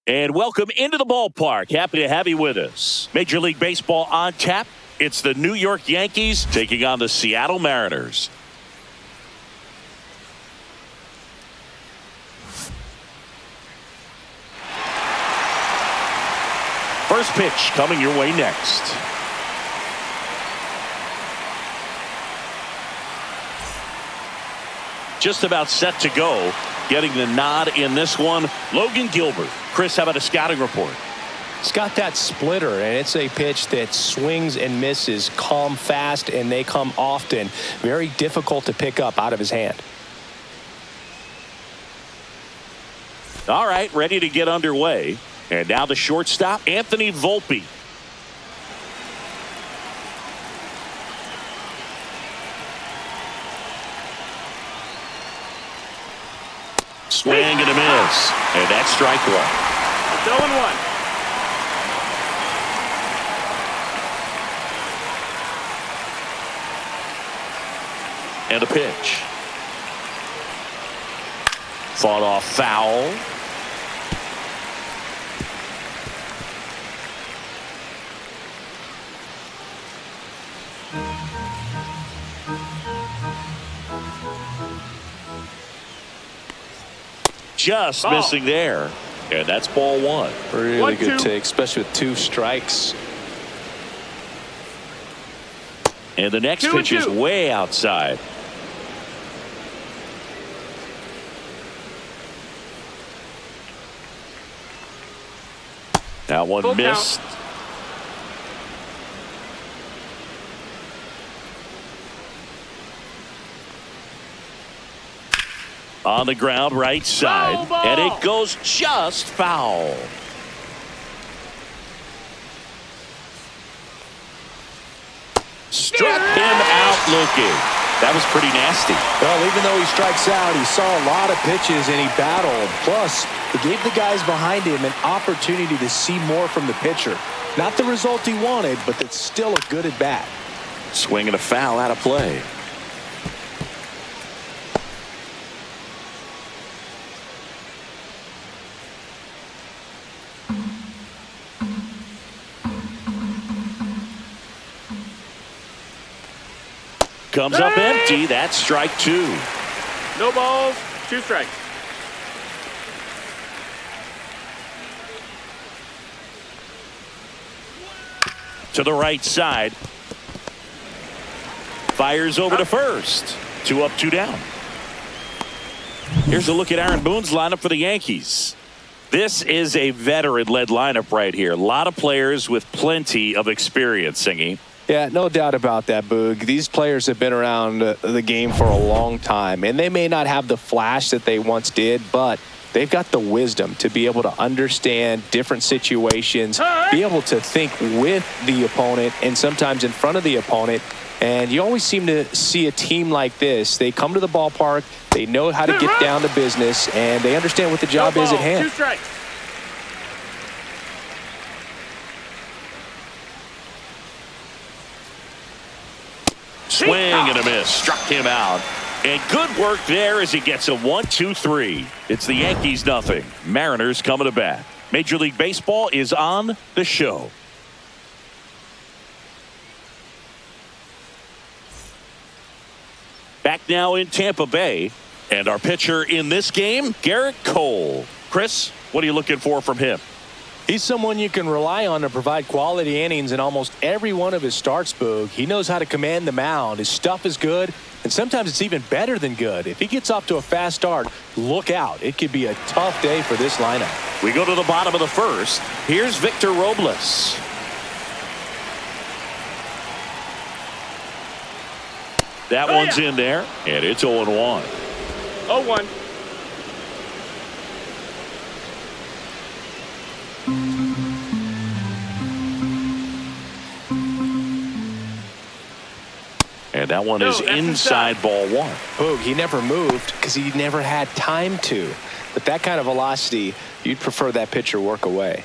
And welcome into the ballpark. Happy to have you with us. Major League Baseball on tap. It's the New York Yankees taking on the Seattle Mariners. First pitch coming your way next. Just about set to go. Getting the nod in this one, Logan Gilbert. Chris, how about a scouting report? It's got that splitter, and it's a pitch that swings and misses, come fast, and they come often. Very difficult to pick up out of his hand. All right, ready to get underway. And now the shortstop, Anthony Volpe. Swing and a miss. And that's strike one. It's 0-1. And a pitch. Fought off foul. Just missing there. And that's ball one. Really good take, especially with 2 strikes. And the next pitch is way outside. That one Full missed. Count. On the ground, right side. And it goes just foul. Struck him out looking. That was pretty nasty. Well, even though he strikes out, he saw a lot of pitches and he battled. Plus, he gave the guys behind him an opportunity to see more from the pitcher. Not the result he wanted, but that's still a good at bat. Swinging a foul out of play. Comes up empty. That's strike 2. No balls, 2 strikes. To the right side. Fires over to first. 2 up, 2 down. Here's a look at Aaron Boone's lineup for the Yankees. This is a veteran-led lineup right here. A lot of players with plenty of experience, Singy. Yeah, no doubt about that, Boog. These players have been around the game for a long time, and they may not have the flash that they once did, but they've got the wisdom to be able to understand different situations, be able to think with the opponent and sometimes in front of the opponent. And you always seem to see a team like this. They come to the ballpark, they know how to get down to business, and they understand what the job is at hand. 2 strikes. Swing and a miss. Struck him out. And good work there as he gets a 1-2-3. It's the Yankees nothing. Mariners coming to bat. Major League Baseball is on the show. Back now in Tampa Bay. And our pitcher in this game, Garrett Cole. Chris, what are you looking for from him? He's someone you can rely on to provide quality innings in almost every one of his starts, Boog. He knows how to command the mound. His stuff is good, and sometimes it's even better than good. If he gets off to a fast start, look out. It could be a tough day for this lineup. We go to the bottom of the first. Here's Victor Robles. That one's in there, and it's 0-1. 0-1. And that one is inside ball 1. Boog, he never moved because he never had time to. But that kind of velocity, you'd prefer that pitcher work away.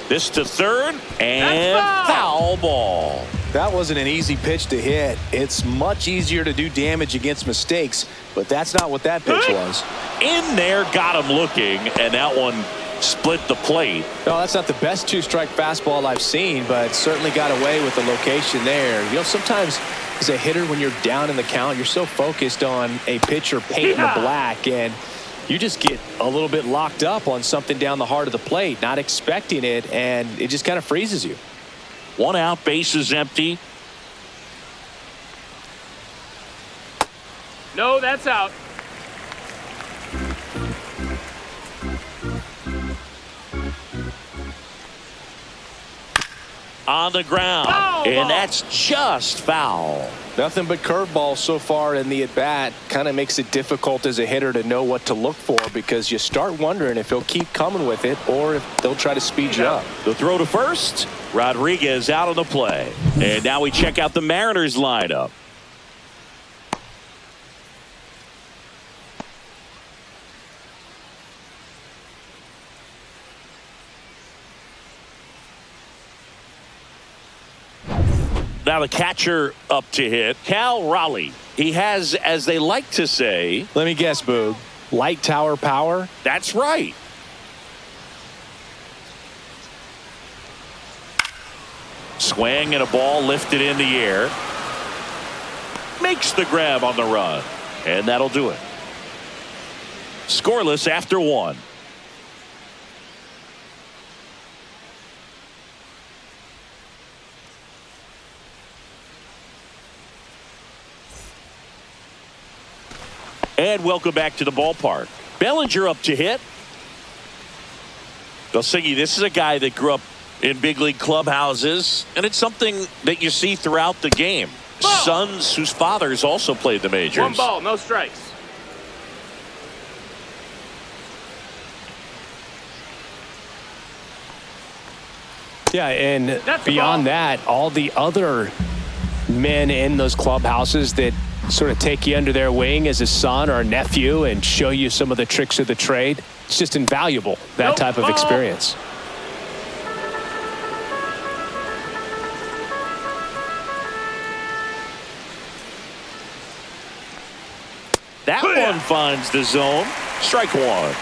This to third, and foul ball. That wasn't an easy pitch to hit. It's much easier to do damage against mistakes, but that's not what that pitch was. In there, got him looking, and that one split the plate. No, that's not the best two-strike fastball I've seen, but certainly got away with the location there. You know, sometimes as a hitter, when you're down in the count, you're so focused on a pitcher painting the black, and you just get a little bit locked up on something down the heart of the plate, not expecting it, and it just kind of freezes you. 1 out, bases empty. No, that's out. On the ground, and that's just foul. Nothing but curveballs so far in the at-bat. Kind of makes it difficult as a hitter to know what to look for, because you start wondering if he'll keep coming with it or if they'll try to speed you up. The throw to first. Rodriguez out on the play. And now we check out the Mariners lineup. Now the catcher up to hit, Cal Raleigh. He has, as they like to say. Let me guess, Boog. Light tower power? That's right. Swing and a ball lifted in the air. Makes the grab on the run. And that'll do it. Scoreless after 1. And welcome back to the ballpark. Bellinger up to hit. Belsingi, this is a guy that grew up in big league clubhouses, and it's something that you see throughout the game. Sons whose fathers also played the majors. 1 ball, no strikes. Yeah, and beyond that, all the other men in those clubhouses that sort of take you under their wing as a son or a nephew and show you some of the tricks of the trade. It's just invaluable, that type of experience. That one finds the zone. Strike 1.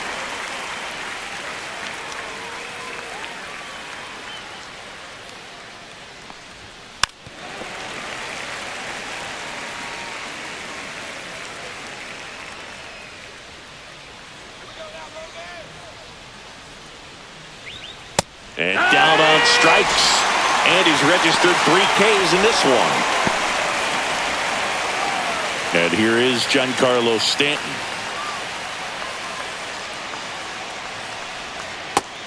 And down on strikes. And he's registered 3 Ks in this one. And here is Giancarlo Stanton.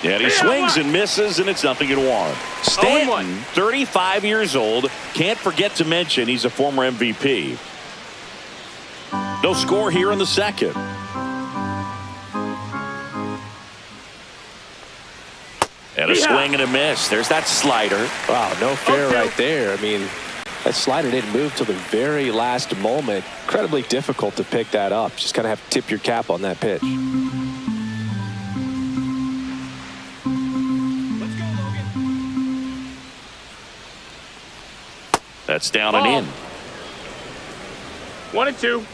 And he swings and misses, and it's 0-1. Stanton, 35 years old. Can't forget to mention he's a former MVP. No score here in the second. And a swing and a miss. There's that slider. Wow, no fair right there. I mean, that slider didn't move till the very last moment. Incredibly difficult to pick that up. Just kind of have to tip your cap on that pitch. That's down and in. 1-2.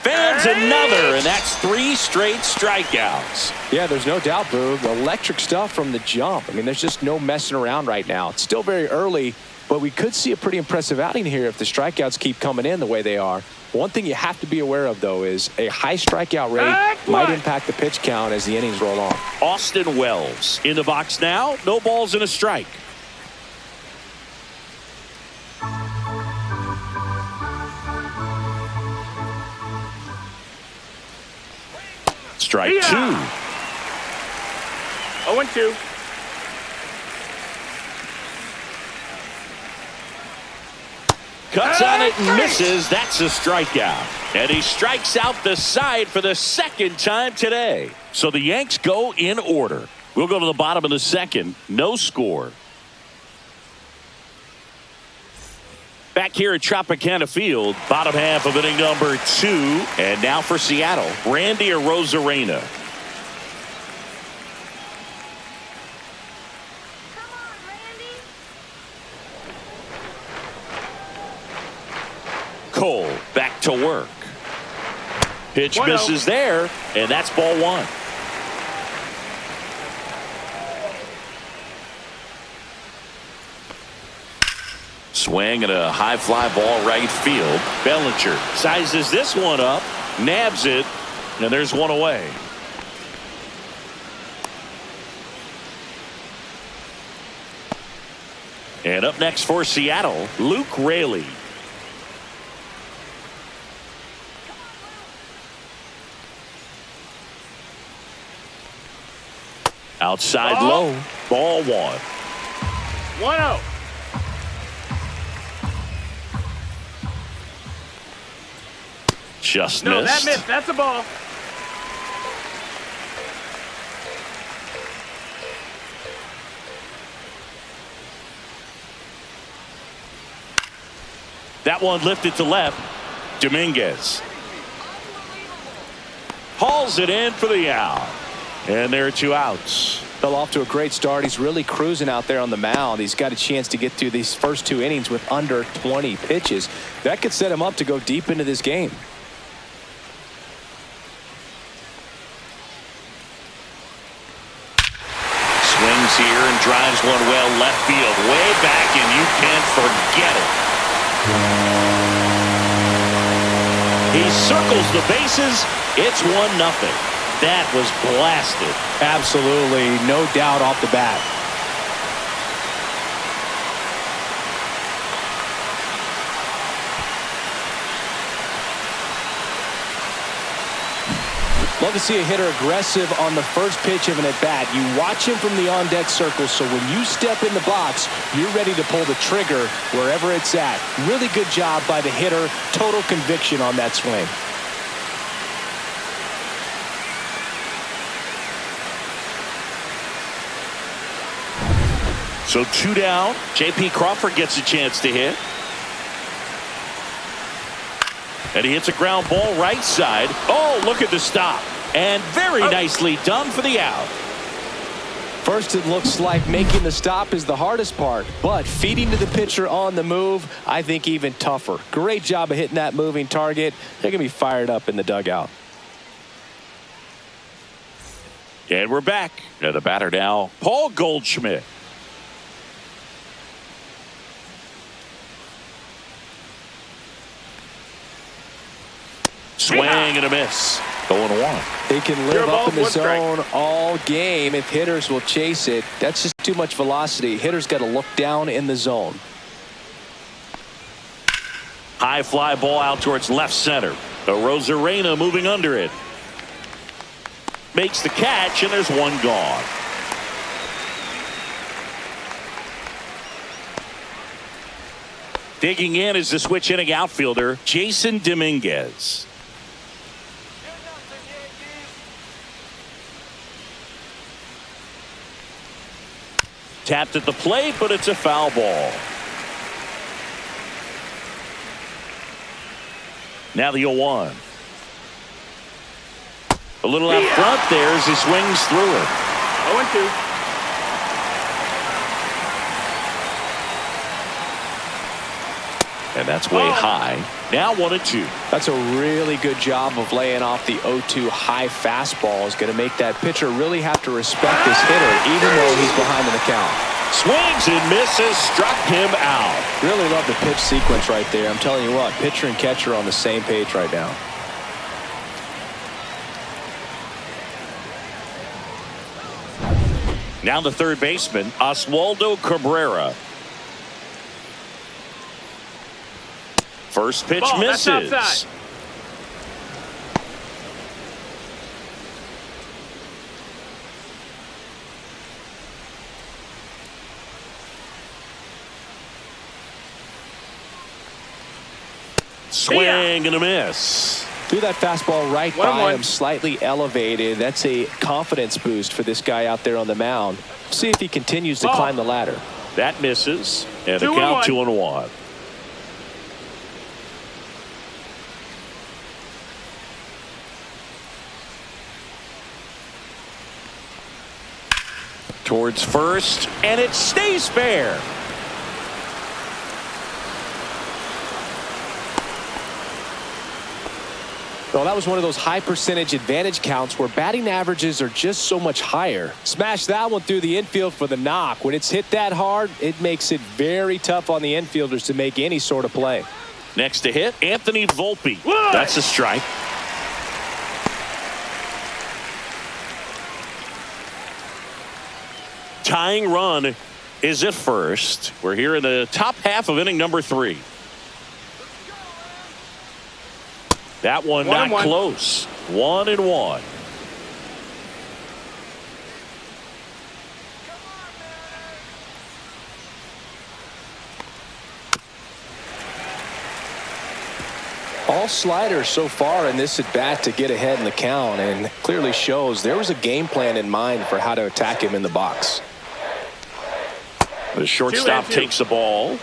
Fans another, and that's 3 straight strikeouts. Yeah, there's no doubt, Boog. Electric stuff from the jump. I mean, there's just no messing around right now. It's still very early, but we could see a pretty impressive outing here if the strikeouts keep coming in the way they are. One thing you have to be aware of, though, is a high strikeout rate might impact the pitch count as the innings roll on. Austin Wells in the box now. No balls and a strike. Strike 2. 0-2. Cuts on it and misses. That's a strikeout. And he strikes out the side for the second time today. So the Yanks go in order. We'll go to the bottom of the second. No score. Back here at Tropicana Field, bottom half of inning number 2. And now for Seattle, Randy Arozarena. Cole back to work. Pitch misses there, and that's ball 1. Swing and a high fly ball right field. Bellinger sizes this one up, nabs it, and there's one away. And up next for Seattle, Luke Raley. Outside low, ball 1. 1-0. Just No, missed. that missed. That's a ball. That one lifted to left. Dominguez hauls it in for the out. And there are 2 outs. Fell off to a great start. He's really cruising out there on the mound. He's got a chance to get through these first 2 innings with under 20 pitches. That could set him up to go deep into this game. Swings here and drives one well left field. Way back, and you can't forget it. He circles the bases. It's 1-0. That was blasted. Absolutely, no doubt off the bat. Love to see a hitter aggressive on the first pitch of an at-bat. You watch him from the on-deck circle, so when you step in the box, you're ready to pull the trigger wherever it's at. Really good job by the hitter. Total conviction on that swing. So 2 down. J.P. Crawford gets a chance to hit. And he hits a ground ball right side. Oh, look at the stop. And very nicely done for the out. First, it looks like making the stop is the hardest part, but feeding to the pitcher on the move, I think even tougher. Great job of hitting that moving target. They're going to be fired up in the dugout. And we're back. And the batter now, Paul Goldschmidt. Swing and a miss. 0-1. They can live up in the zone all game if hitters will chase it. That's just too much velocity. Hitters got to look down in the zone. High fly ball out towards left center. Arozarena moving under it. Makes the catch, and there's one gone. Digging in is the switch hitting outfielder, Jason Dominguez. Tapped at the plate, but it's a foul ball. Now the 0-1. A little out front there as he swings through it. 0-2. And that's way high. Now 1-2. That's a really good job of laying off the 0-2 high fastball. Is going to make that pitcher really have to respect this hitter, even though he's behind in the count. Swings and misses, struck him out. Really love the pitch sequence right there. I'm telling you what, pitcher and catcher are on the same page right now. Now the third baseman, Oswaldo Cabrera. First pitch misses. That's Swing and a miss. Threw that fastball right by 1-1. him, slightly elevated. That's a confidence boost for this guy out there on the mound. See if he continues to climb the ladder. That misses. And the 2-1. count 2-1. Towards first, and it stays fair. Well, that was one of those high percentage advantage counts where batting averages are just so much higher. Smash that one through the infield for the knock. When it's hit that hard, it makes it very tough on the infielders to make any sort of play. Next to hit, Anthony Volpe. That's a strike. Tying run is at first. We're here in the top half of inning number 3. That one not close. 1-1. All sliders so far in this at bat to get ahead in the count, and clearly shows there was a game plan in mind for how to attack him in the box. The shortstop takes the ball.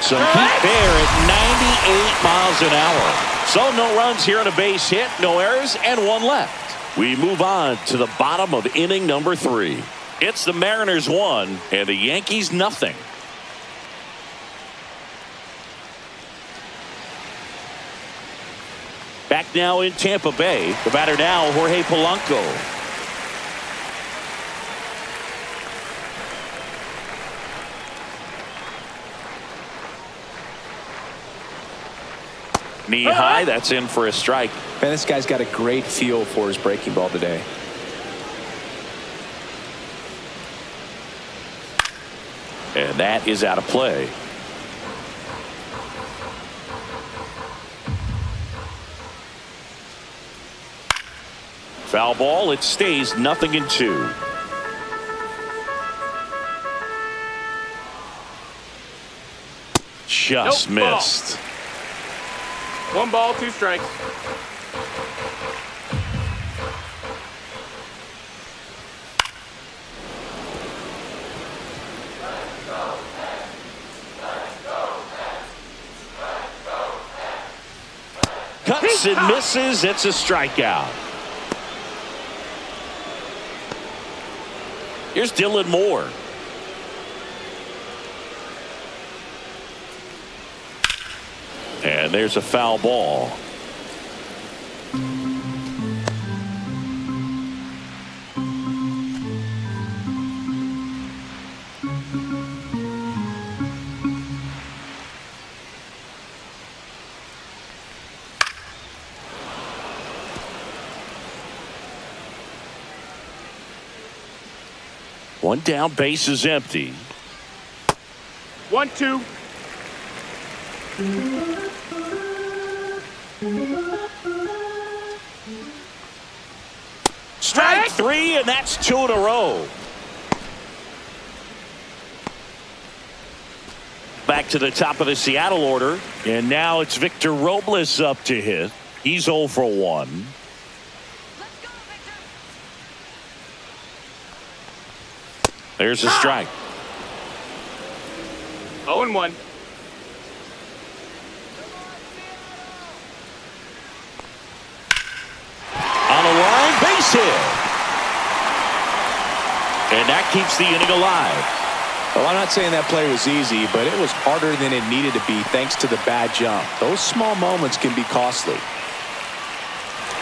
Some heat there at 98 miles an hour. So no runs here on a base hit, no errors, and 1 left. We move on to the bottom of inning number 3. It's the Mariners 1 and the Yankees nothing. Back now in Tampa Bay. The batter now, Jorge Polanco. Knee high, that's in for a strike. Man, this guy's got a great feel for his breaking ball today. And that is out of play. Foul ball, it stays 0-2. Just missed. 1 ball, 2 strikes. Cuts and misses. It's a strikeout. Here's Dylan Moore. And there's a foul ball. One down, base is empty. 1-2. Strike 3, and that's 2 in a row. Back to the top of the Seattle order, and now it's Victor Robles up to hit. He's 0 for 1. There's a strike. 0-1. On a line, base hit. And that keeps the inning alive. Well, I'm not saying that play was easy, but it was harder than it needed to be thanks to the bad jump. Those small moments can be costly.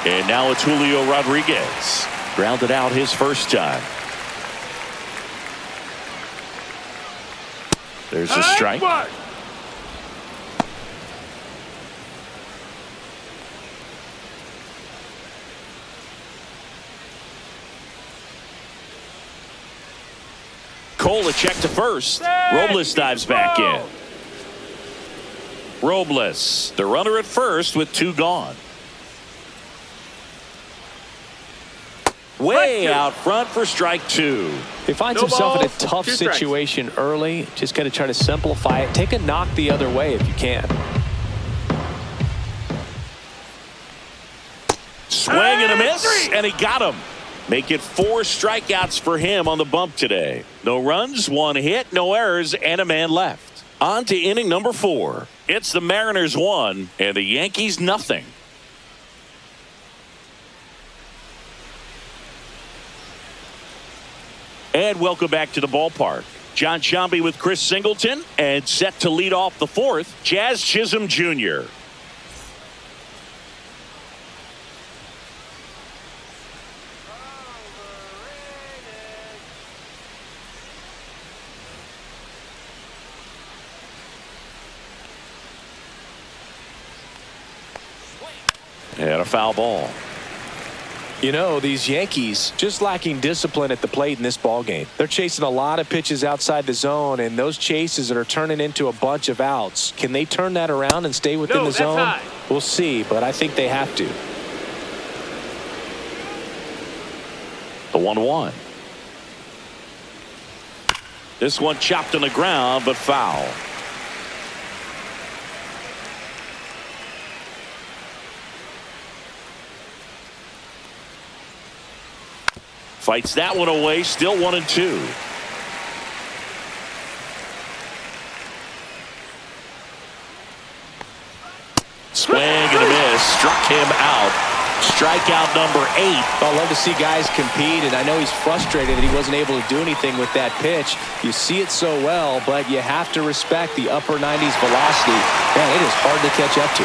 And now it's Julio Rodriguez. Grounded out his first time. There's a strike. Cole a check to first. Robles dives back in. Robles, the runner at first with 2 gone. Way out front for strike 2. He finds himself in a tough situation early. Just got to try to simplify it. Take a knock the other way if you can. Swing and a miss, and he got him. Make it 4 strikeouts for him on the bump today. No runs, 1 hit, no errors, and a man left. On to inning number 4. It's the Mariners 1 and the Yankees nothing. And welcome back to the ballpark. John Sciambi with Chris Singleton, and set to lead off the 4th, Jazz Chisholm Jr. And a foul ball. You know, these Yankees just lacking discipline at the plate in this ball game. They're chasing a lot of pitches outside the zone, and those chases are turning into a bunch of outs. Can they turn that around and stay within the zone? High. We'll see, but I think they have to. The 1-1. This one chopped on the ground, but foul. Fights that one away, still 1-2. Swing and a miss, struck him out. Strikeout number 8. I love to see guys compete, and I know he's frustrated that he wasn't able to do anything with that pitch. You see it so well, but you have to respect the upper 90s velocity. Man, it is hard to catch up to.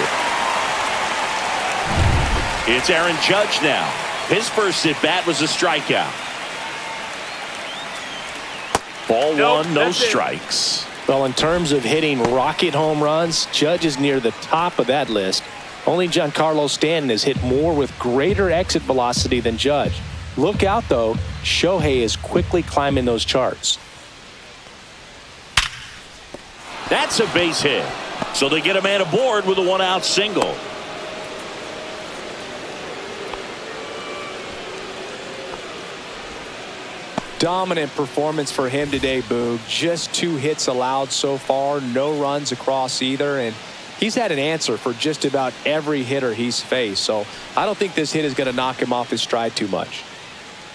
It's Aaron Judge now. His first at bat was a strikeout. Ball one, no strikes. Well, in terms of hitting rocket home runs, Judge is near the top of that list. Only Giancarlo Stanton has hit more with greater exit velocity than Judge. Look out, though. Shohei is quickly climbing those charts. That's a base hit. So they get a man aboard with a 1-out single. Dominant performance for him today, Boog. Just 2 hits allowed so far, no runs across either, and he's had an answer for just about every hitter he's faced. So I don't think this hit is going to knock him off his stride too much.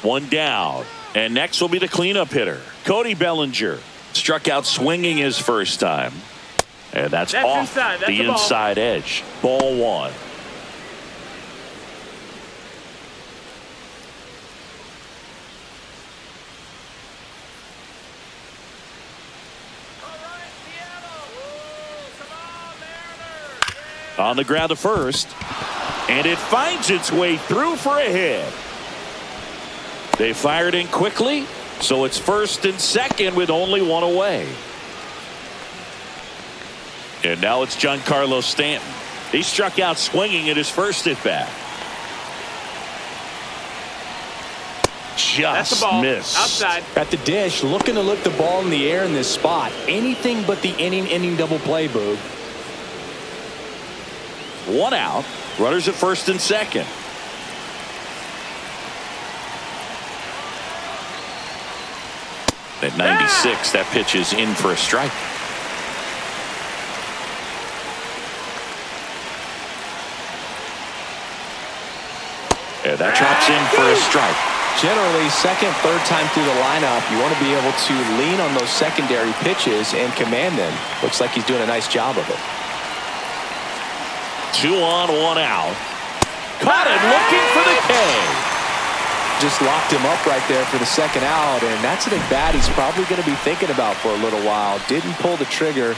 1 down, and next will be the cleanup hitter, Cody Bellinger. Struck out swinging his first time, and that's off inside. That's the a ball. inside edge. Ball 1. On the ground to first, and it finds its way through for a hit. They fired in quickly, so it's first and second with only 1 away. And now it's Giancarlo Stanton. He struck out swinging at his first at bat. Just missed. Outside. At the dish, looking to look the ball in the air in this spot. Anything but the inning double play, Boog. 1 out. Runners at first and second. At 96, that pitch is in for a strike. And that drops in for a strike. Generally, second, third time through the lineup, you want to be able to lean on those secondary pitches and command them. Looks like he's doing a nice job of it. 2 on, 1 out. Caught him looking for the K. Just locked him up right there for the second out, and that's an at-bat he's probably going to be thinking about for a little while. Didn't pull the trigger.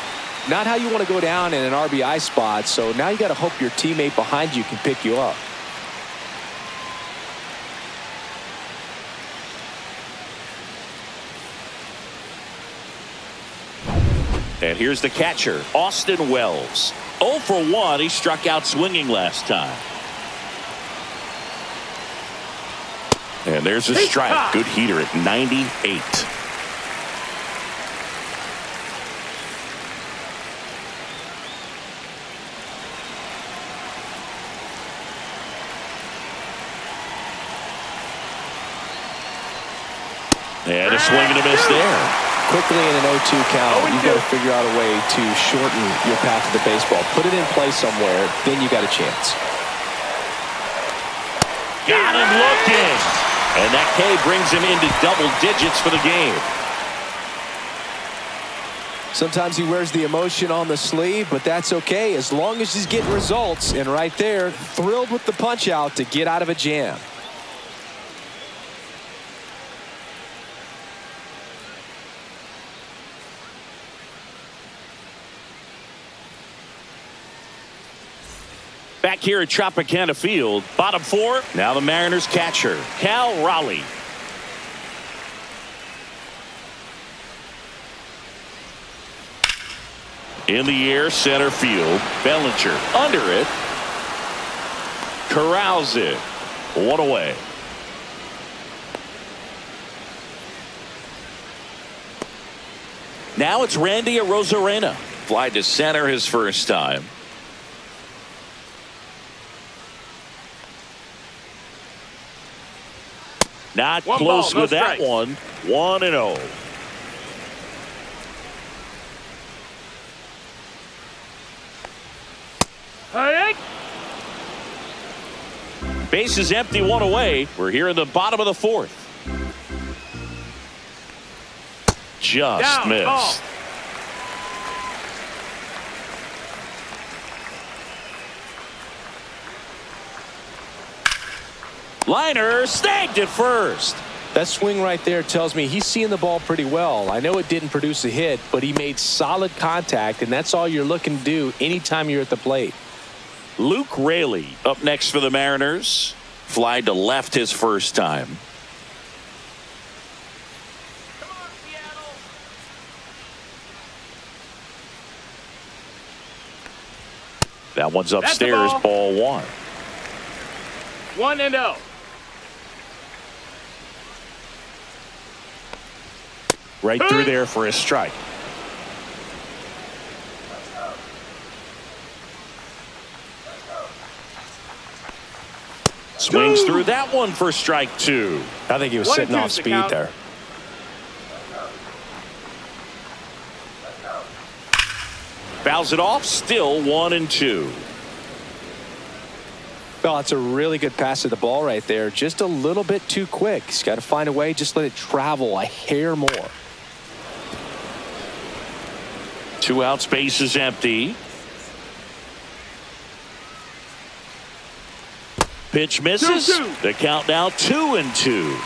Not how you want to go down in an RBI spot, so now you got to hope your teammate behind you can pick you up. And here's the catcher, Austin Wells. 0 for 1. He struck out swinging last time. And there's a strike. Good heater at 98. And a swing and a miss there. Quickly in an 0-2 count, you've got to figure out a way to shorten your path to the baseball. Put it in play somewhere, then you got a chance. Got him looking. And that K brings him into double digits for the game. Sometimes he wears the emotion on the sleeve, but that's okay as long as he's getting results. And right there, thrilled with the punch out to get out of a jam. Back here at Tropicana Field, bottom four. Now the Mariners catcher, Cal Raleigh. In the air, center field. Bellinger under it. Corrals it. One away. Now it's Randy Arozarena. Fly to center his first time. Not close with that one. 1-0. Base is empty, one away. We're here in the bottom of the fourth. Just missed. Liner snagged it first. That swing right there tells me he's seeing the ball pretty well. I know it didn't produce a hit, but he made solid contact, and that's all you're looking to do anytime you're at the plate. Luke Raley up next for the Mariners. Fly to left his first time. That one's upstairs, ball one. 1-0. Right through there for a strike. Swings through that one for strike two. I think he was sitting off speed there. Fouls it off, still 1-2. Well, that's a really good pass to the ball right there. Just a little bit too quick. He's got to find a way. Just let it travel a hair more. 2 out, space is empty. Pitch misses. The count now 2-2.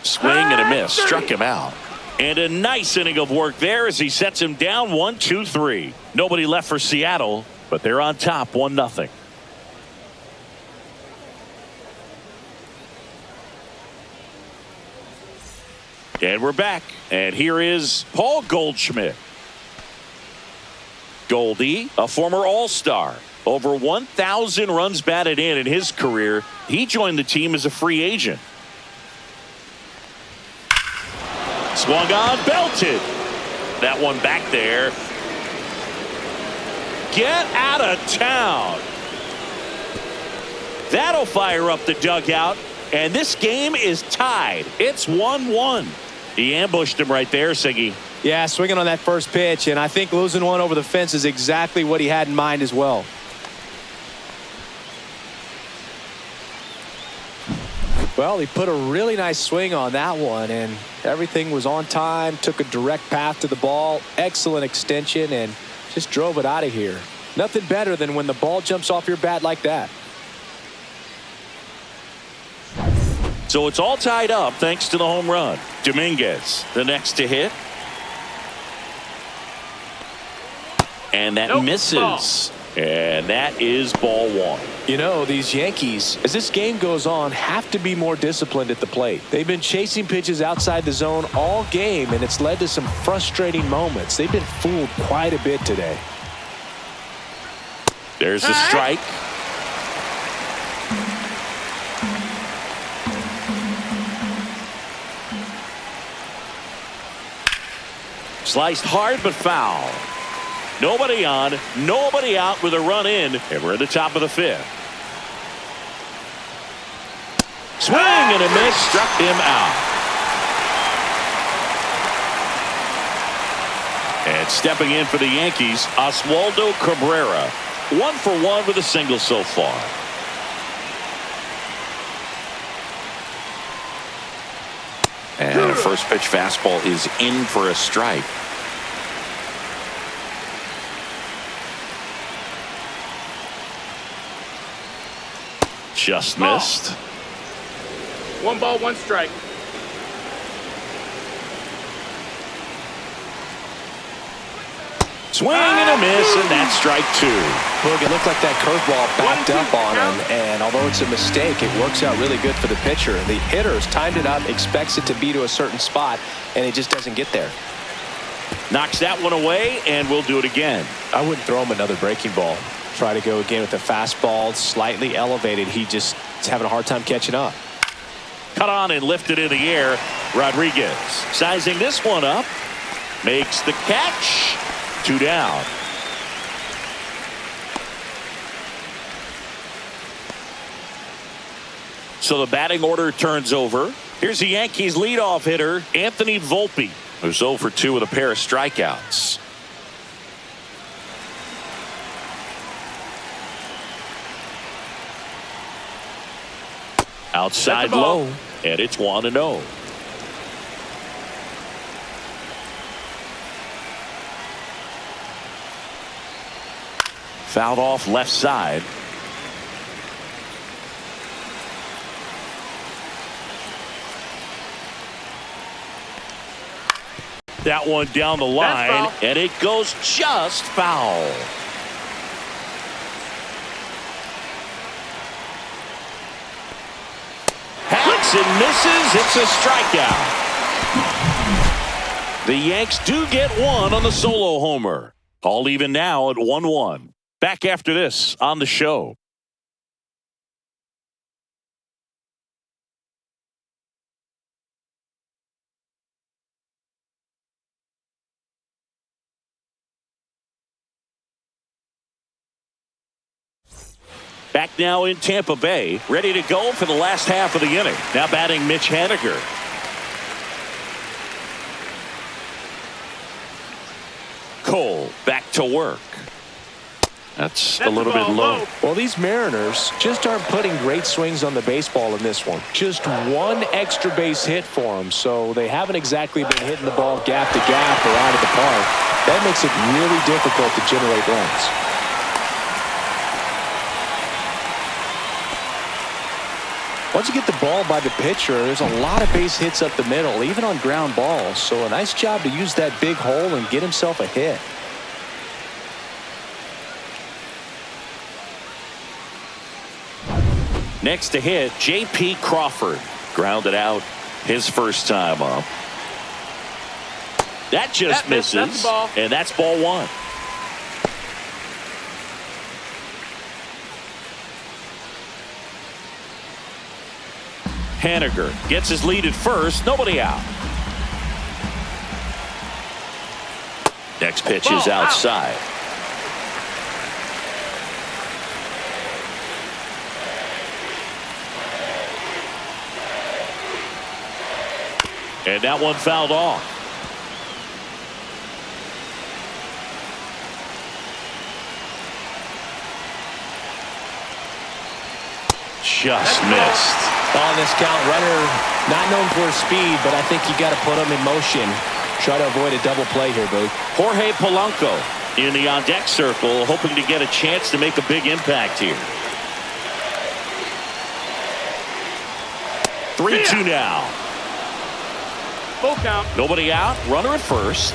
Swing and a miss. Struck him out. And a nice inning of work there as he sets him down 1-2-3. Nobody left for Seattle, but they're on top 1-0. And we're back. And here is Paul Goldschmidt. Goldie, a former All-Star. Over 1,000 runs batted in his career. He joined the team as a free agent. Swung on, belted. That one back there. Get out of town. That'll fire up the dugout. And this game is tied. It's 1-1. He ambushed him right there, Siggy. Yeah, swinging on that first pitch, and I think losing one over the fence is exactly what he had in mind as well. Well, he put a really nice swing on that one, and everything was on time, took a direct path to the ball, excellent extension, and just drove it out of here. Nothing better than when the ball jumps off your bat like that. So it's all tied up thanks to the home run. Dominguez, the next to hit. And that misses. And that is ball one. You know, these Yankees, as this game goes on, have to be more disciplined at the plate. They've been chasing pitches outside the zone all game, and it's led to some frustrating moments. They've been fooled quite a bit today. There's a strike. Sliced hard but foul. Nobody on, nobody out with a run in, and we're at the top of the fifth. Swing and a miss, struck him out. And stepping in for the Yankees, Oswaldo Cabrera. 1 for 1 with a single so far. And a first pitch fastball is in for a strike. Just missed. 1 ball, 1 strike. Swing and a miss, and that's strike 2. Look, it looked like that curveball backed up on him, and although it's a mistake, it works out really good for the pitcher. The hitter's timed it up, expects it to be to a certain spot, and it just doesn't get there. Knocks that one away, and we'll do it again. I wouldn't throw him another breaking ball. Try to go again with the fastball, slightly elevated. He just is having a hard time catching up. Cut on and lifted in the air. Rodriguez sizing this one up. Makes the catch. 2 down. So the batting order turns over. Here's the Yankees leadoff hitter, Anthony Volpe, who's 0 for 2 with a pair of strikeouts. Outside low, and it's 1-0. Fouled off left side. That one down the line, and it goes just foul. Hacks and misses. It's a strikeout. The Yanks do get one on the solo homer. All even now at 1-1. Back after this on the show. Back now in Tampa Bay, ready to go for the last half of the inning. Now batting Mitch Haniger. Cole back to work. That's a little bit low. Well, these Mariners just aren't putting great swings on the baseball in this one. Just one extra base hit for them, so they haven't exactly been hitting the ball gap to gap or out of the park. That makes it really difficult to generate runs. Once you get the ball by the pitcher, there's a lot of base hits up the middle, even on ground balls. So a nice job to use that big hole and get himself a hit. Next to hit, J.P. Crawford. Grounded out his first time up. That just misses, and that's ball 1. Haniger gets his lead at first. Nobody out. Next pitch is outside. And that one fouled off. Just missed. On this count, runner not known for his speed, but I think you got to put him in motion. Try to avoid a double play here, Boog. Jorge Polanco in the on-deck circle, hoping to get a chance to make a big impact here. 3-2 now. Full count. Nobody out. Runner at first.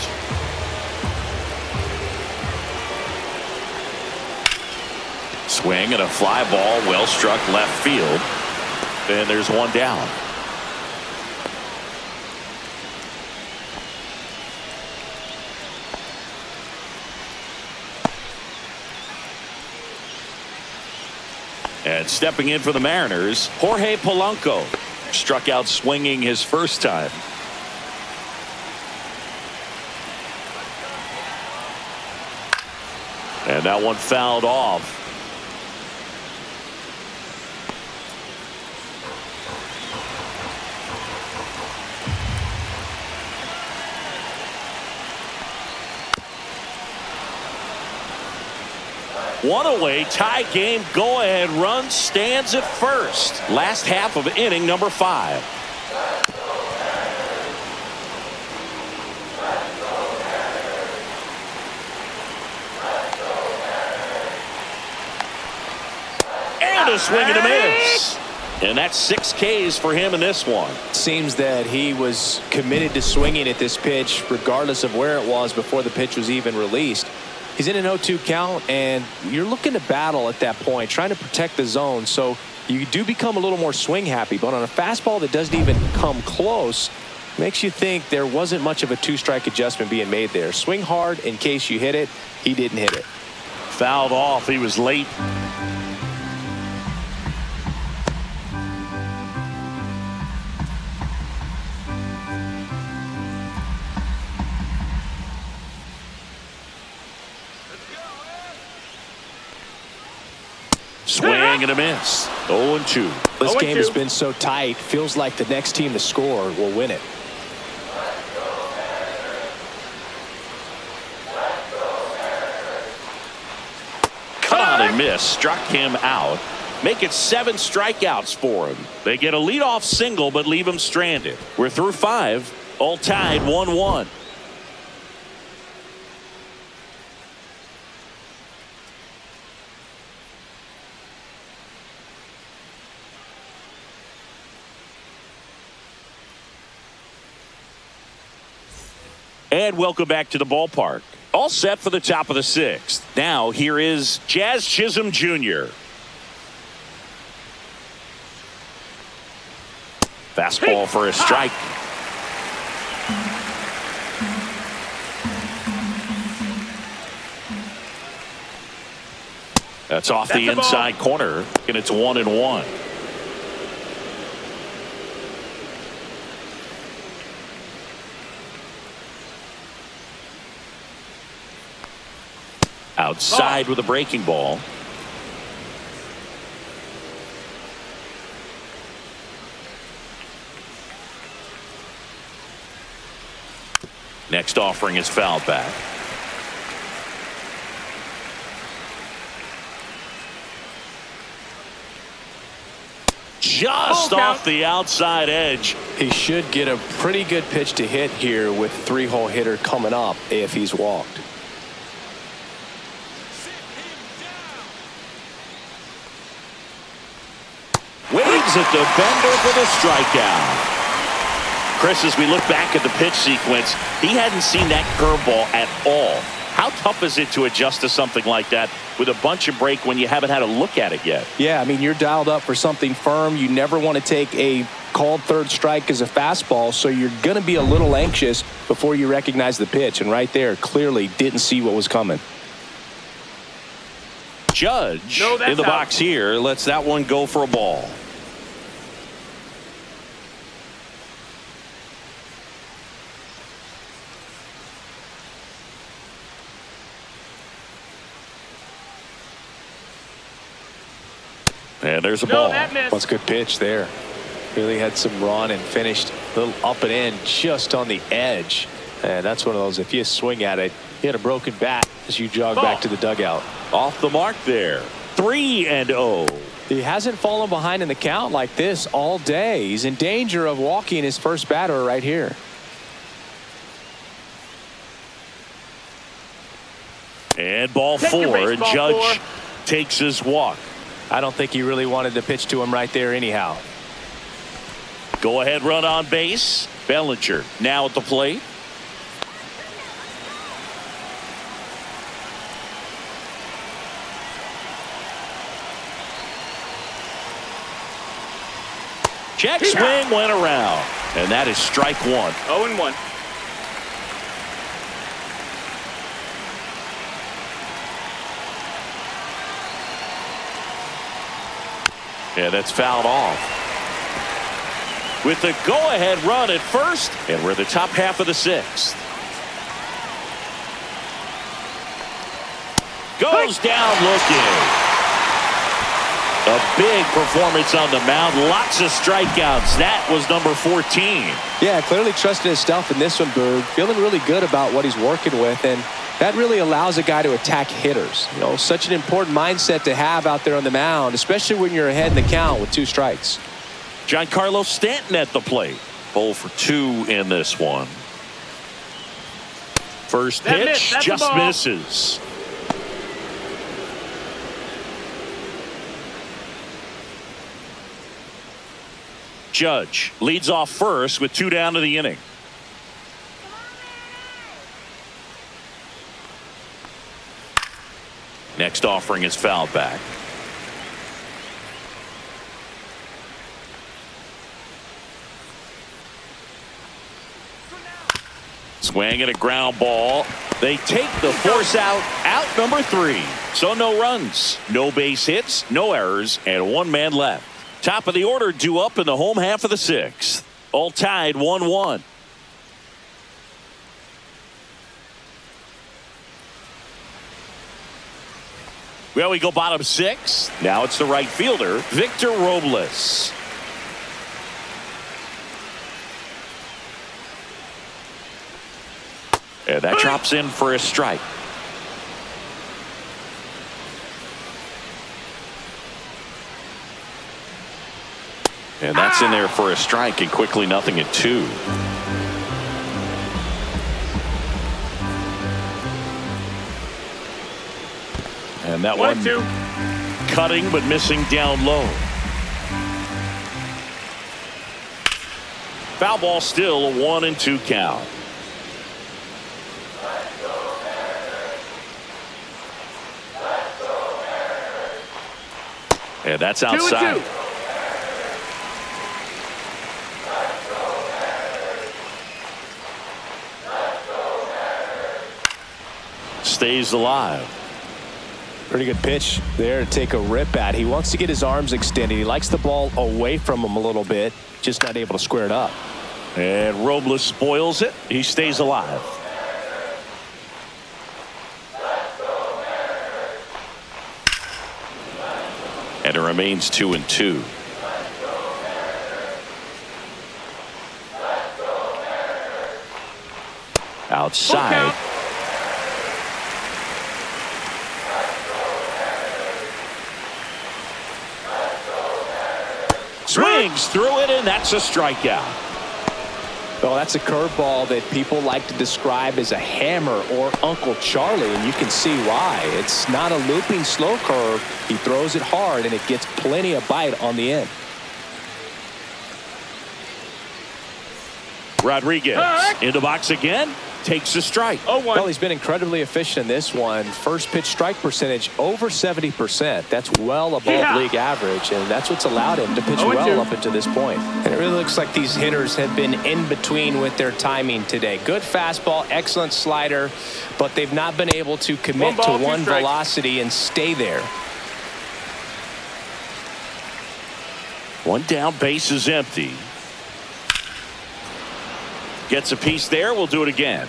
Swing and a fly ball, well struck left field. And there's one down. And stepping in for the Mariners, Jorge Polanco. Struck out swinging his first time. And that one fouled off. One away, tie game, go-ahead run stands at first. Last half of inning number 5. a swing and a miss. And that's 6 Ks for him in this one. Seems that he was committed to swinging at this pitch regardless of where it was before the pitch was even released. He's in an 0-2 count, and you're looking to battle at that point, trying to protect the zone. So you do become a little more swing happy, but on a fastball that doesn't even come close, makes you think there wasn't much of a 2-strike adjustment being made there. Swing hard in case you hit it. He didn't hit it. Fouled off. He was late. Swing and a miss. 0-2. This game has been so tight. Feels like the next team to score will win it. Cut and miss. Struck him out. Make it 7 strikeouts for him. They get a leadoff single but leave him stranded. We're through 5. All tied 1-1. And welcome back to the ballpark. All set for the top of the 6th. Now here is Jazz Chisholm Jr. Fastball for a strike. That's off the inside corner, and it's 1-1. Outside with a breaking ball. Next offering is fouled back. Just off the outside edge. He should get a pretty good pitch to hit here with 3-hole hitter coming up if he's walked. Waves at the bender for the strikeout. Chris, as we look back at the pitch sequence, he hadn't seen that curveball at all. How tough is it to adjust to something like that with a bunch of break when you haven't had a look at it yet? Yeah, I mean, you're dialed up for something firm. You never want to take a called third strike as a fastball, so you're going to be a little anxious before you recognize the pitch. And right there, clearly didn't see what was coming. Judge in the box here lets that one go for a ball. And there's a ball. That's a good pitch there. Really had some run and finished a little up and in just on the edge. And that's one of those, if you swing at it, you had a broken bat as you jog back to the dugout. Off the mark there. 3-0. He hasn't fallen behind in the count like this all day. He's in danger of walking his first batter right here. And ball 4, and Judge takes his walk. I don't think he really wanted to pitch to him right there anyhow. Go ahead run on base. Bellinger now at the plate. Check swing went around. And that is strike 1. 0-1. Yeah, that's fouled off. With the go-ahead run at first, and we're in the top half of the 6th. Goes down looking. A big performance on the mound. Lots of strikeouts. That was number 14. Yeah, clearly trusting his stuff in this one, Boog. Feeling really good about what he's working with, and that really allows a guy to attack hitters. You know, such an important mindset to have out there on the mound, especially when you're ahead in the count with 2 strikes. Giancarlo Stanton at the plate. 0 for 2 in this one. First pitch just misses. Judge leads off first with 2 down to the inning. Next offering is fouled back. Swing and a ground ball. They take the force out number 3. So no runs, no base hits, no errors, and 1 man left. Top of the order due up in the home half of the 6th. All tied 1-1. Well, we go bottom 6. Now it's the right fielder, Victor Robles. And that drops in for a strike. And that's in there for a strike, and quickly 0-2. And that one cutting but missing down low. Foul ball, still a 1-2 count. And that's outside. 2-2. Stays alive. Pretty good pitch there to take a rip at. He wants to get his arms extended. He likes the ball away from him a little bit, just not able to square it up. And Robles spoils it. He stays alive. And it remains 2-2. Outside. Swings through it, and that's a strikeout. Well, that's a curveball that people like to describe as a hammer or Uncle Charlie, and you can see why. It's not a looping slow curve. He throws it hard, and it gets plenty of bite on the end. Rodriguez in the box again. Takes a strike. 0-1. Well, he's been incredibly efficient in this one. First pitch strike percentage over 70%. That's well above league average, and that's what's allowed him to pitch well up until this point. And it really looks like these hitters have been in between with their timing today. Good fastball, excellent slider, but they've not been able to commit to one velocity and stay there. 1 down, base is empty. Gets a piece there. We'll do it again.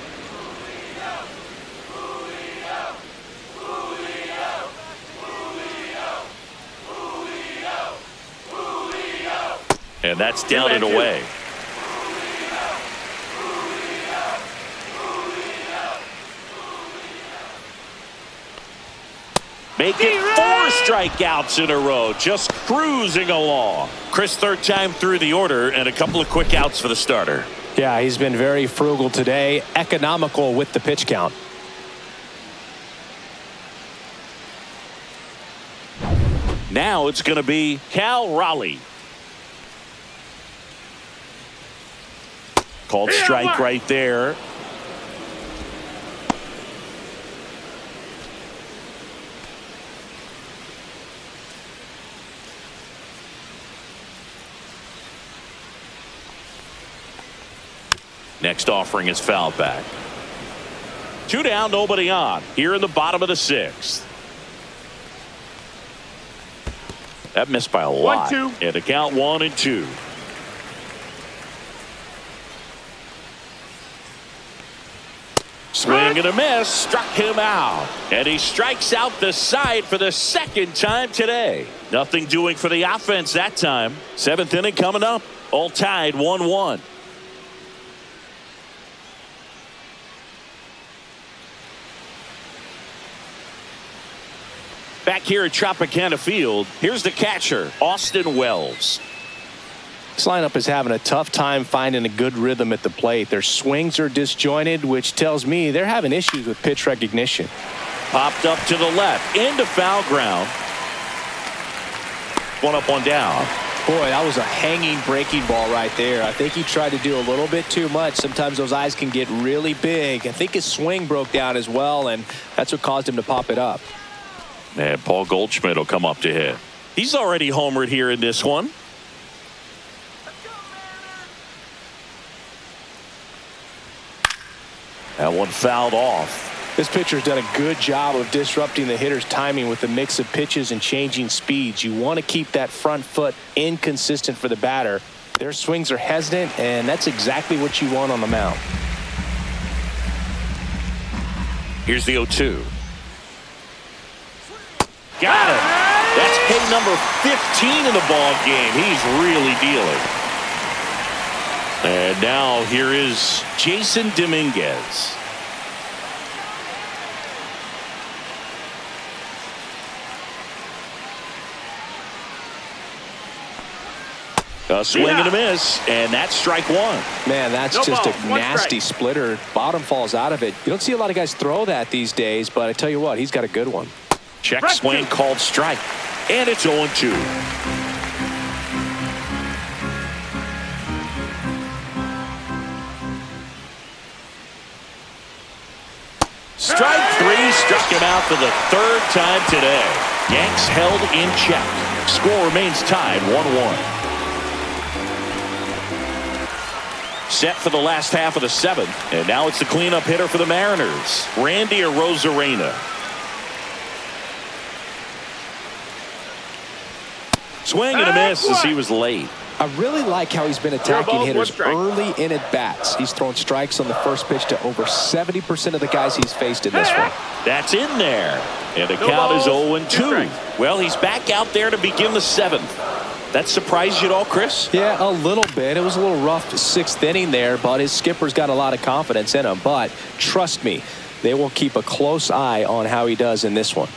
And that's down and away. Making 4 strikeouts in a row, just cruising along. Chris, 3rd time through the order, and a couple of quick outs for the starter. Yeah, he's been very frugal today, economical with the pitch count. Now it's going to be Cal Raleigh. Called strike right there. Next offering is fouled back. 2 down, nobody on. Here in the bottom of the 6th. That missed by a lot. 1-2. And the count 1-2. Swing and a miss. Struck him out. And he strikes out the side for the 2nd time today. Nothing doing for the offense that time. 7th inning coming up. All tied 1-1. Back here at Tropicana Field, here's the catcher, Austin Wells. This lineup is having a tough time finding a good rhythm at the plate. Their swings are disjointed, which tells me they're having issues with pitch recognition. Popped up to the left, into foul ground. 1 up, 1 down. Boy, that was a hanging breaking ball right there. I think he tried to do a little bit too much. Sometimes those eyes can get really big. I think his swing broke down as well, and that's what caused him to pop it up. And Paul Goldschmidt will come up to hit. He's already homered here in this one. That one fouled off. This pitcher's done a good job of disrupting the hitter's timing with the mix of pitches and changing speeds. You want to keep that front foot inconsistent for the batter. Their swings are hesitant, and that's exactly what you want on the mound. Here's the 0-2. Got it. That's hit number 15 in the ball game. He's really dealing. And now here is Jason Dominguez. A swing and a miss, and that's strike one. Man, that's just a nasty splitter. Bottom falls out of it. You don't see a lot of guys throw that these days, but I tell you what, he's got a good one. Check swing called strike, and it's 0-2. Strike three struck him out for the third time today. Yanks held in check. Score remains tied 1-1. Set for the last half of the seventh, and now it's the cleanup hitter for the Mariners, Randy Arozarena. Swing and a miss as he was late. I really like how he's been attacking hitters early in at bats. He's thrown strikes on the first pitch to over 70% of the guys he's faced in this one. That's in there, and the count is 0-2. Well, he's back out there to begin the seventh. That surprised you at all, Chris? Yeah, a little bit. It was a little rough sixth inning there, but his skipper's got a lot of confidence in him. But trust me, they will keep a close eye on how he does in this one.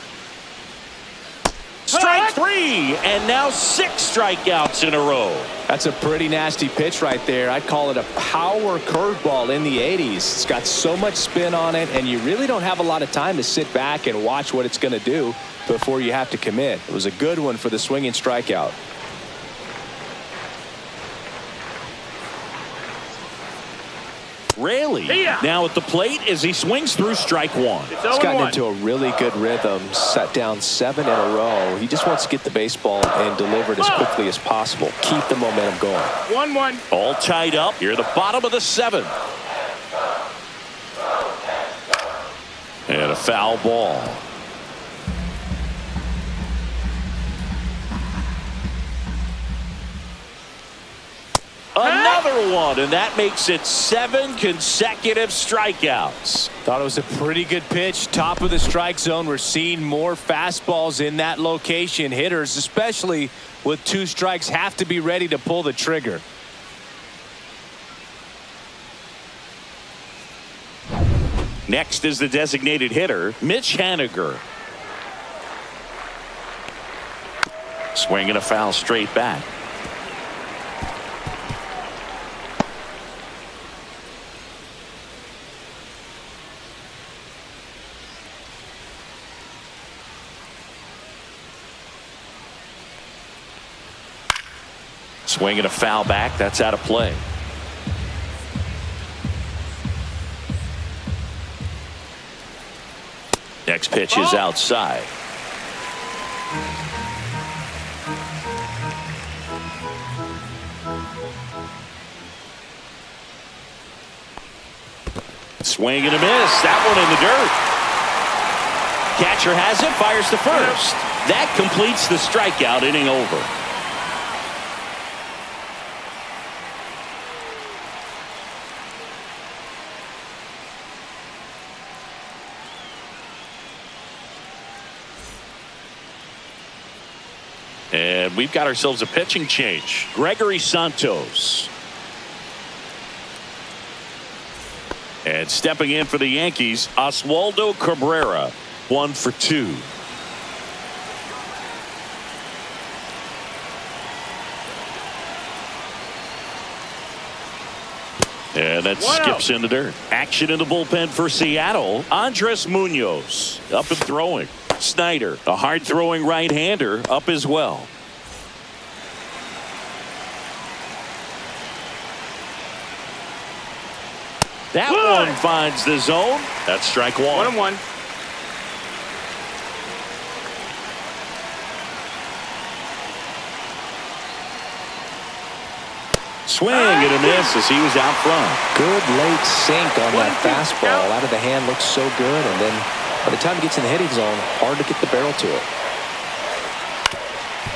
Strike three, and now 6 strikeouts in a row. That's a pretty nasty pitch right there. I'd call it a power curveball in the 80s. It's got so much spin on it, and you really don't have a lot of time to sit back and watch what it's going to do before you have to commit. It was a good one for the swinging strikeout. Raley now at the plate as he swings through strike one. He's gotten into a really good rhythm, set down 7 in a row. He just wants to get the baseball and deliver it as quickly as possible. Keep the momentum going. 1-1. All tied up here at the bottom of the 7th. And a foul ball. Another one, and that makes it 7 consecutive strikeouts. Thought it was a pretty good pitch. Top of the strike zone. We're seeing more fastballs in that location. Hitters, especially with 2 strikes, have to be ready to pull the trigger. Next is the designated hitter, Mitch Haniger. Swing and a foul straight back. Swing and a foul back. That's out of play. Next pitch is outside. Swing and a miss. That one in the dirt. Catcher has it. Fires to first. That completes the strikeout. Inning over. And we've got ourselves a pitching change. Gregory Santos. And stepping in for the Yankees, Oswaldo Cabrera, 1 for 2. And that skips in the dirt. Action in the bullpen for Seattle. Andres Munoz up and throwing. Snyder, a hard-throwing right-hander, up as well. That one finds the zone. That's strike one. 1-1. Swing and a miss as he was out front. Good late sink on that 1-2 fastball. count. Out of the hand, looks so good. And then by the time he gets in the hitting zone, hard to get the barrel to it.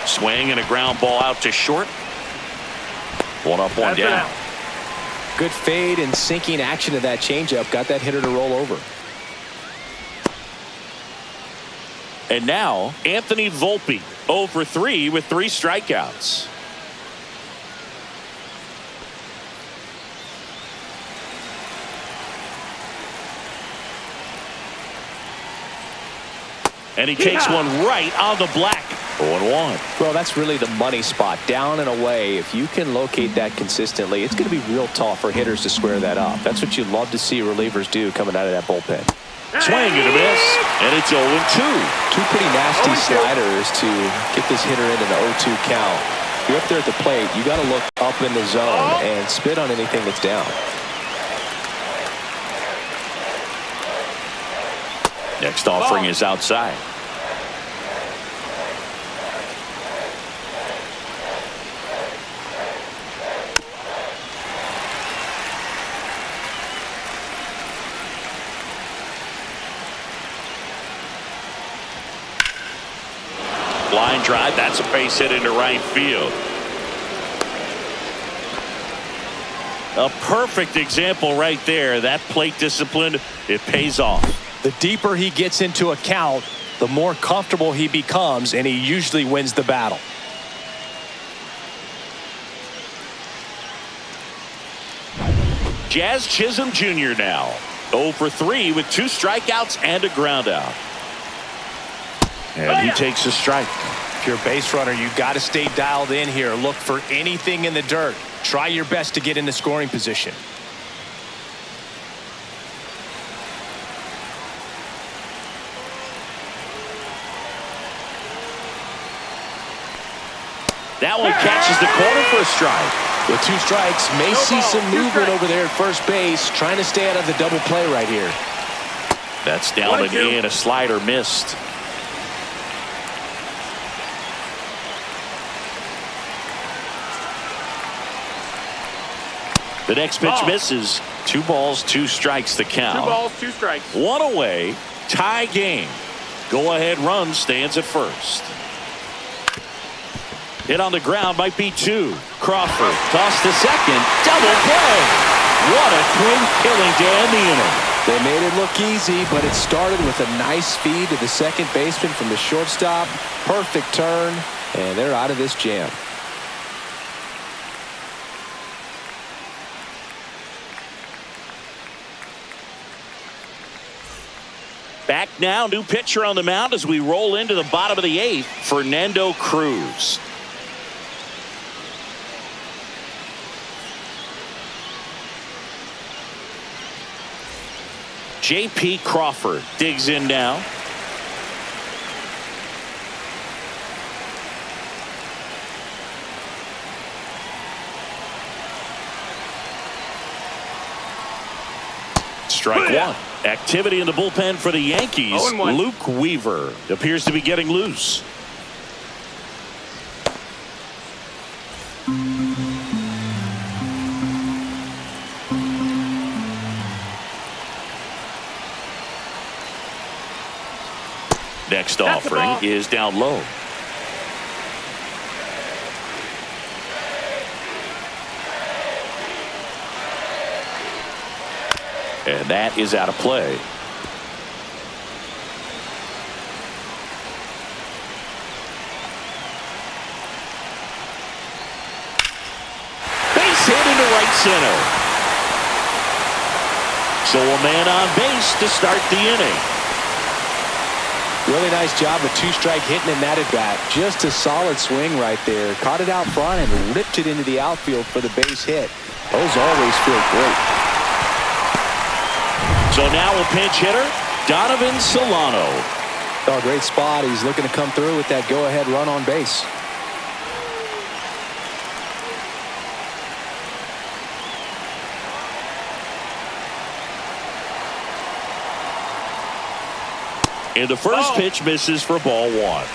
Swing and a ground ball out to short. 1 up, 1 down. Good fade and sinking action of that changeup. Got that hitter to roll over. And now, Anthony Volpe, 0 for 3 with 3 strikeouts. And he takes one right on the black. 0-1. Well, that's really the money spot. Down and away. If you can locate that consistently, it's going to be real tough for hitters to square that up. That's what you love to see relievers do coming out of that bullpen. Swing and a miss. And it's 0-2. Two pretty nasty sliders to get this hitter into the 0-2 count. If you're up there at the plate, you got to look up in the zone and spit on anything that's down. Next offering is outside. Line drive. That's a base hit into right field. A perfect example right there. That plate discipline, it pays off. The deeper he gets into a count, the more comfortable he becomes, and he usually wins the battle. Jazz Chisholm Jr. now 0 for 3 with 2 strikeouts and a ground out. And he takes a strike. If you're a base runner, you got to stay dialed in here. Look for anything in the dirt. Try your best to get in the scoring position. That one catches the corner for a strike. With 2 strikes, may see some movement over there at first base, trying to stay out of the double play right here. That's down and in. A slider missed. The next pitch misses. 2 balls, 2 strikes the count. 2 balls, 2 strikes. 1 away. Tie game. Go ahead run stands at first. Hit on the ground might be 2. Crawford tossed to second. Double play. What a quick killing to end the inning. They made it look easy, but it started with a nice feed to the second baseman from the shortstop. Perfect turn, and they're out of this jam. Back now, new pitcher on the mound as we roll into the bottom of the 8th, Fernando Cruz. J.P. Crawford digs in now. Strike 1. Activity in the bullpen for the Yankees. 0-1. Luke Weaver appears to be getting loose. Next offering is down low. And that is out of play. Base hit into right center. So a man on base to start the inning. Really nice job with 2-strike hitting in that at bat. Just a solid swing right there. Caught it out front and ripped it into the outfield for the base hit. Those always feel great. So now a pinch hitter, Donovan Solano. Oh, great spot. He's looking to come through with that go-ahead run on base. And the first pitch misses for ball one.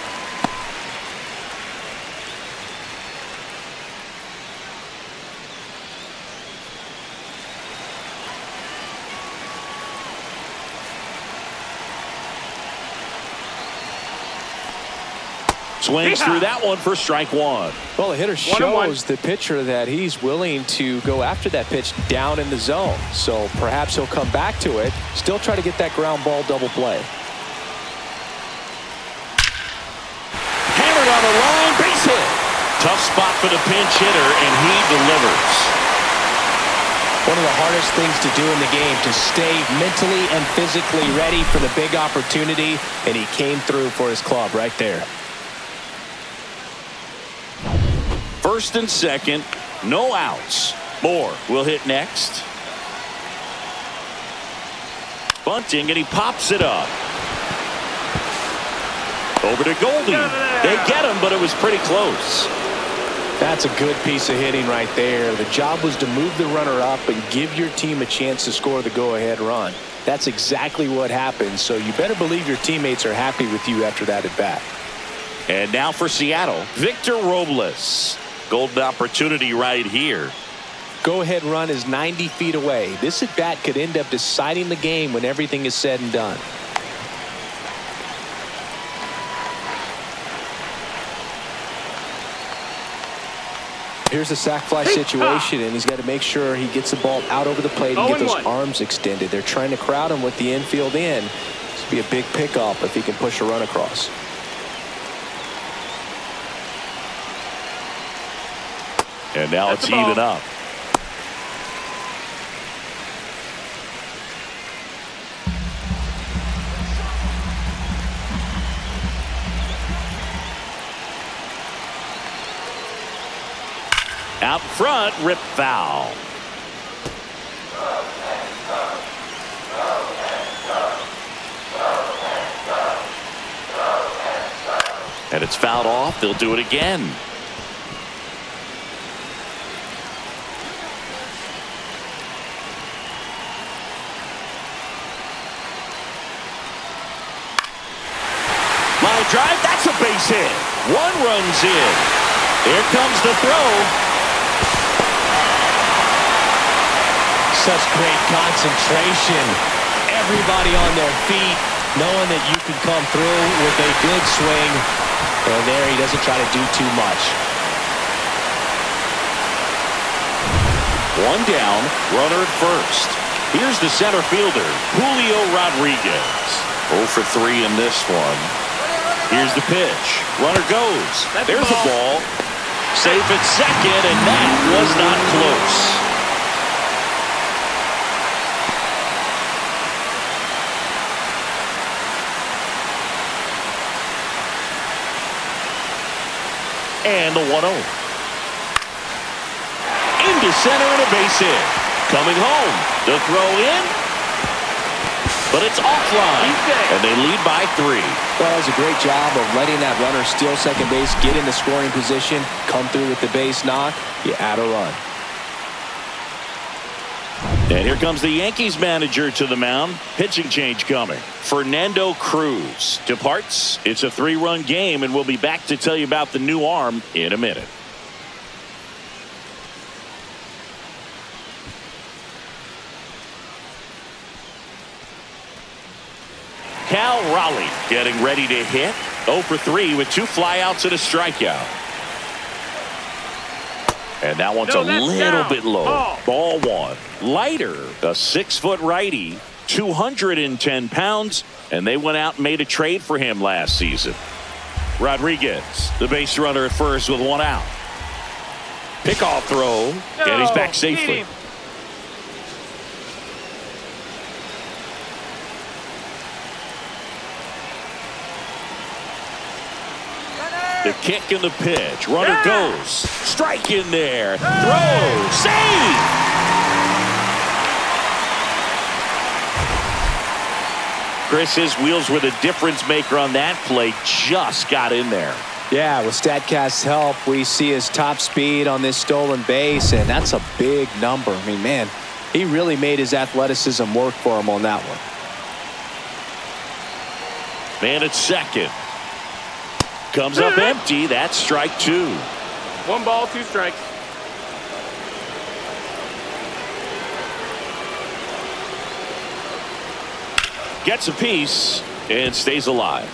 Swings through that one for strike one. Well, the hitter shows the pitcher that he's willing to go after that pitch down in the zone. So perhaps he'll come back to it, still try to get that ground ball double play. Hammered on the line, base hit. Tough spot for the pinch hitter, and he delivers. One of the hardest things to do in the game, to stay mentally and physically ready for the big opportunity, and he came through for his club right there. First and second, no outs. Moore will hit next. Bunting, and he pops it up. Over to Goldie. They get him, but it was pretty close. That's a good piece of hitting right there. The job was to move the runner up and give your team a chance to score the go-ahead run. That's exactly what happened, so you better believe your teammates are happy with you after that at-bat. And now for Seattle, Victor Robles. Golden opportunity right here. Go-ahead run is 90 feet away. This at-bat could end up deciding the game when everything is said and done. Here's a sac fly situation, and he's got to make sure he gets the ball out over the plate and get those arms extended. They're trying to crowd him with the infield in. This would be a big pickup if he can push a run across. And now it's even up. Out front, rip foul. And it's fouled off. They'll do it again. Line drive, that's a base hit. One runs in. Here comes the throw. Such great concentration. Everybody on their feet, knowing that you can come through with a good swing. And there he doesn't try to do too much. One down, runner at first. Here's the center fielder, Julio Rodriguez. 0 for 3 in this one. Here's the pitch. Runner goes. There's the ball. Safe at second, and that was not close. And the 1-0. Into center and a base hit. Coming home. The throw in. But it's offline. And they lead by 3. Well, that was a great job of letting that runner steal second base, get in the scoring position, come through with the base knock. You add a run. And here comes the Yankees manager to the mound. Pitching change coming. Fernando Cruz departs. It's a 3-run game, and we'll be back to tell you about the new arm in a minute. Cal Raleigh getting ready to hit. 0 for 3 with 2 flyouts and a strikeout. And that one's a little bit low. Ball 1. Leiter, a 6-foot righty, 210 pounds, and they went out and made a trade for him last season. Rodriguez, the base runner at first with 1 out. Pickoff throw, and he's back safely. The kick and the pitch. Runner goes. Strike in there. Throw. Save. Chris, his wheels were the difference maker on that play. Just got in there. Yeah, with StatCast's help, we see his top speed on this stolen base, and that's a big number. I mean, man, he really made his athleticism work for him on that one. Man at second. Comes up empty. That's strike 2. 1 ball, 2 strikes. Gets a piece and stays alive.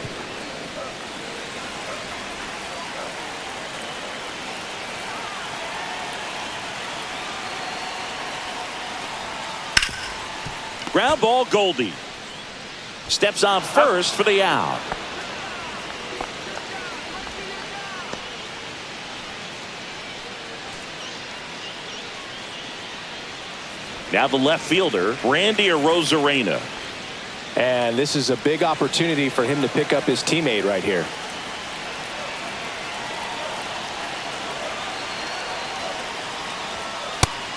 Ground ball, Goldie. Steps on first for the out. Now the left fielder, Randy Arozarena. And this is a big opportunity for him to pick up his teammate right here.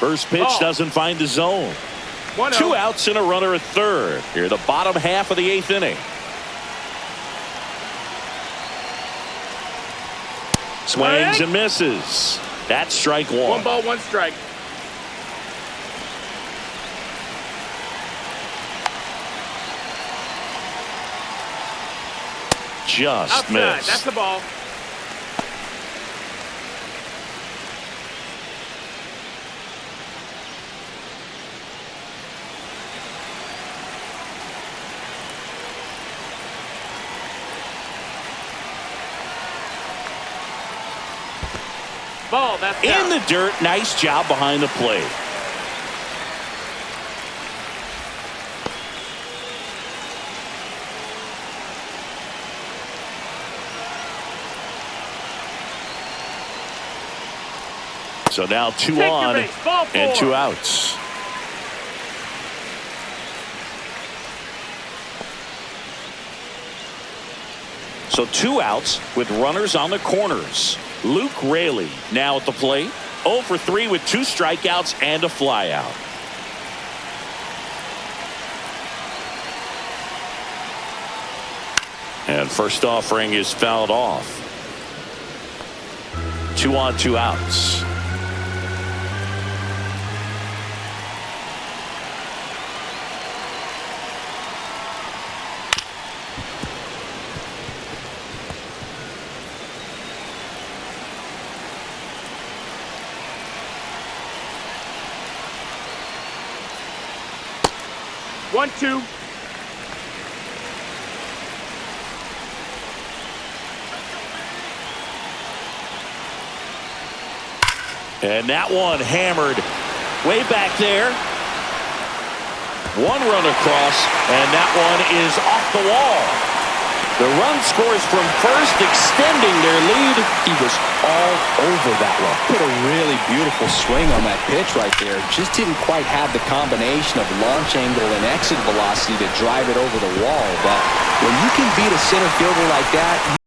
First pitch doesn't find the zone. 1-0. 2 outs and a runner at third. Here, the bottom half of the 8th inning. Swings and misses. That's strike 1. 1 ball, 1 strike. Just Outside. missed. That's the ball. Ball, that's In down. the dirt. Nice job behind the plate. So now 2 Take on your base. Ball 4. and 2 outs. So 2 outs with runners on the corners. Luke Raley now at the plate. 0 for 3 with 2 strikeouts and a flyout. And first offering is fouled off. 2 on, 2 outs. One, 2. And that one hammered way back there. 1 run across, and that one is off the wall. The run scores from first, extending their lead. He was all over that one. Put a really beautiful swing on that pitch right there. Just didn't quite have the combination of launch angle and exit velocity to drive it over the wall. But when you can beat a center fielder like that,